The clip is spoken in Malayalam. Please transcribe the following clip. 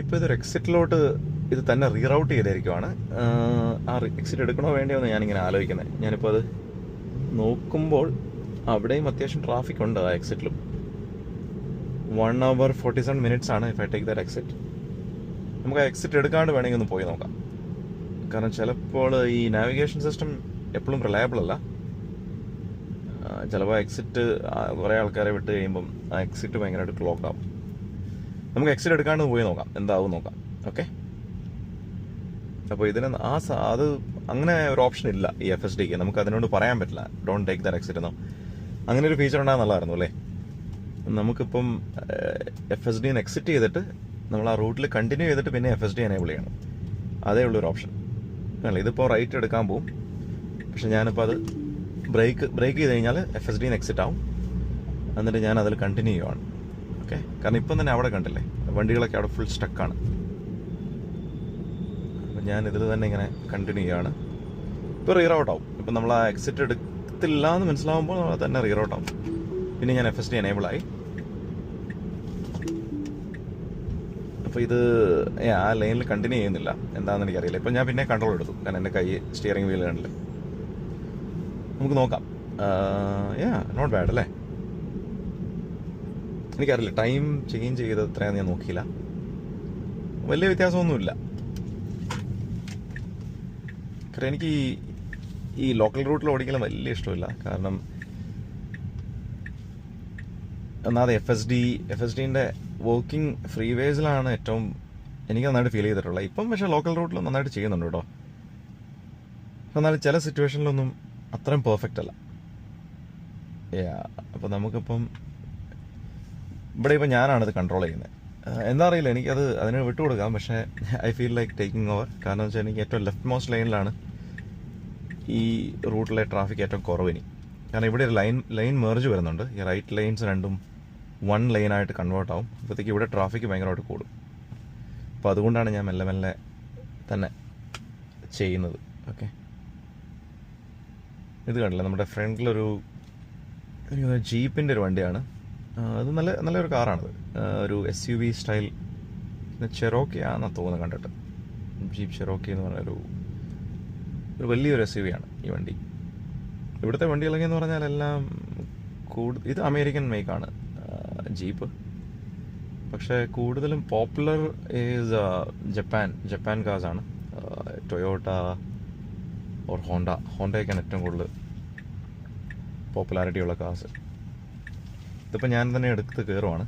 ഇപ്പോൾ ഇതൊരു എക്സിറ്റിലോട്ട് ഇത് തന്നെ റീറൗട്ട് ചെയ്തായിരിക്കുവാണ്. ആ എക്സിറ്റ് എടുക്കണോ വേണ്ടിയോ എന്ന് ഞാനിങ്ങനെ ആലോചിക്കുന്നത്. ഞാനിപ്പോൾ അത് നോക്കുമ്പോൾ അവിടെയും അത്യാവശ്യം ട്രാഫിക് ഉണ്ട്. ആ എക്സിറ്റിലും 1 hour 47 minutes ആണ് if I take that exit. നമുക്ക് ആ എക്സിറ്റ് എടുക്കാണ്ട് വേണമെങ്കിൽ ഒന്ന് പോയി നോക്കാം. കാരണം ചിലപ്പോൾ ഈ നാവിഗേഷൻ സിസ്റ്റം എപ്പോഴും റിലയബിൾ അല്ല. ചിലപ്പോൾ എക്സിറ്റ് കുറേ ആൾക്കാരെ വിട്ട് കഴിയുമ്പം ആ എക്സിറ്റ് ഭയങ്കരമായിട്ട് ക്ലോക്ക് ആവും. നമുക്ക് എക്സിറ്റ് എടുക്കാണ്ട് പോയി നോക്കാം, എന്താവും നോക്കാം. ഓക്കെ, അപ്പോൾ ഇതിന് അത് അങ്ങനെ ഒരു ഓപ്ഷൻ ഇല്ല ഈ FSDക്ക്. നമുക്ക് അതിനോട് പറയാൻ പറ്റില്ല ഡോണ്ട് ടേക്ക് ദാറ്റ് എക്സിറ്റ് എന്നോ. അങ്ങനെ ഒരു ഫീച്ചർ ഉണ്ടാകാൻ നല്ലതായിരുന്നു അല്ലേ. നമുക്കിപ്പം FSDന്ന് എക്സിറ്റ് ചെയ്തിട്ട് നമ്മൾ ആ റൂട്ടിൽ കണ്ടിന്യൂ ചെയ്തിട്ട് പിന്നെ FSD എനേബിൾ ചെയ്യണം. അതേ ഉള്ളൊരു ഓപ്ഷൻ അല്ല. ഇതിപ്പോൾ റൈറ്റ് എടുക്കാൻ പോവും, പക്ഷെ ഞാനിപ്പോൾ അത് ബ്രേക്ക് ചെയ്ത് കഴിഞ്ഞാൽ FSDന്ന് എക്സിറ്റ് ആവും. എന്നിട്ട് ഞാൻ അതിൽ കണ്ടിന്യൂ ചെയ്യുവാണ്. ഓക്കെ, കാരണം ഇപ്പം തന്നെ അവിടെ കണ്ടില്ലേ വണ്ടികളൊക്കെ അവിടെ ഫുൾ സ്റ്റക്കാണ്. അപ്പം ഞാൻ ഇതിൽ തന്നെ ഇങ്ങനെ കണ്ടിന്യൂ ചെയ്യുകയാണ്. ഇപ്പോൾ റീറൗട്ട് ആവും. ഇപ്പം നമ്മൾ ആ എക്സിറ്റ് എടുത്തില്ല എന്ന് മനസ്സിലാവുമ്പോൾ നമ്മൾ തന്നെ റീറൗട്ട് ആവും. പിന്നെ ഞാൻ FSD എനേബിൾ ആയി. അപ്പോൾ ഇത് ആ ലൈനിൽ കണ്ടിന്യൂ ചെയ്യുന്നില്ല, എന്താണെന്ന് എനിക്കറിയില്ല. ഇപ്പം ഞാൻ പിന്നെ കൺട്രോൾ എടുത്തു, കാരണം എൻ്റെ കൈ സ്റ്റിയറിംഗ് വീൽ കണ്ടില്ല. നമുക്ക് നോക്കാം. നോട്ട് ബാഡ് അല്ലേ. എനിക്കറിയില്ല ടൈം ചേഞ്ച് ചെയ്തത് എത്രയാണെന്ന് ഞാൻ നോക്കിയില്ല. വലിയ വ്യത്യാസമൊന്നുമില്ല. കാരണം എനിക്ക് ഈ ലോക്കൽ റൂട്ടിൽ ഓടിക്കലും വലിയ ഇഷ്ടമില്ല. കാരണം ഒന്നാമത് FSDൻ്റെ വർക്കിംഗ് ഫ്രീ വേസിലാണ് ഏറ്റവും എനിക്ക് നന്നായിട്ട് ഫീൽ ചെയ്തിട്ടുള്ളത്. ഇപ്പം പക്ഷേ ലോക്കൽ റൂട്ടിൽ നന്നായിട്ട് ചെയ്യുന്നുണ്ട് കേട്ടോ. എന്നാലും ചില സിറ്റുവേഷനിലൊന്നും അത്രയും പെർഫെക്റ്റ് അല്ല. അപ്പോൾ നമുക്കിപ്പം ഇവിടെ ഇപ്പം ഞാനാണിത് കൺട്രോൾ ചെയ്യുന്നത്. എന്താ അറിയില്ല, എനിക്കത് അതിന് വിട്ടുകൊടുക്കാം. പക്ഷേ I feel like taking over. കാരണം വെച്ചാൽ എനിക്ക് ഏറ്റവും ലെഫ്റ്റ് മോസ്റ്റ് ലൈനിലാണ് ഈ റൂട്ടിലെ ട്രാഫിക് ഏറ്റവും കുറവിനി. കാരണം ഇവിടെ ഒരു ലൈൻ മെർജ് വരുന്നുണ്ട്. ഈ റൈറ്റ് ലൈൻസ് രണ്ടും 1 ലൈനായിട്ട് കൺവേർട്ട് ആവും. അപ്പോഴത്തേക്ക് ഇവിടെ ട്രാഫിക് ഭയങ്കരമായിട്ട് കൂടും. അപ്പോൾ അതുകൊണ്ടാണ് ഞാൻ മെല്ലെ മെല്ലെ തന്നെ ചെയ്യുന്നത്. ഓക്കെ, ഇത് കണ്ടില്ല, നമ്മുടെ ഫ്രണ്ടിലൊരു ജീപ്പിൻ്റെ ഒരു വണ്ടിയാണ്. അത് നല്ലൊരു കാറാണത്. ഒരു SUV സ്റ്റൈൽ ചെറോക്കിയാണെന്നാണ് തോന്നുന്നത് കണ്ടിട്ട്. ജീപ്പ് ചെറോക്കി എന്ന് പറഞ്ഞൊരു വലിയൊരു SUV ആണ് ഈ വണ്ടി. ഇവിടുത്തെ വണ്ടികളൊക്കെ എന്ന് പറഞ്ഞാൽ എല്ലാം ഇത് അമേരിക്കൻ മേക്കാണ് ജീപ്പ്. പക്ഷേ കൂടുതലും പോപ്പുലർ ഈസ് ജപ്പാൻ കാർസാണ്. ടൊയോട്ട ഓർ ഹോണ്ടയൊക്കെയാണ് ഏറ്റവും കൂടുതൽ പോപ്പുലാരിറ്റി ഉള്ള കാർസ്. ഇതിപ്പോൾ ഞാൻ തന്നെ എടുത്ത് കയറുവാണ്.